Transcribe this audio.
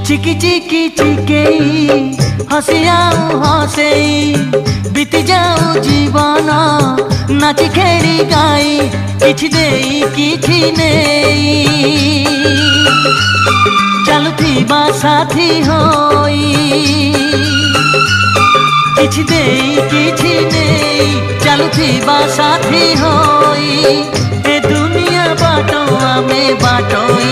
चिकी चिकी चिकेई हसियाऊ हसेई बीती जाऊ जीवन नाची खेली गाई किछि देई किछि नेई चालुथिबा साथी होई किछि देई किछि नेई चालुथिबा साथी होई ए दुनिया बाटो आमे बाटोई।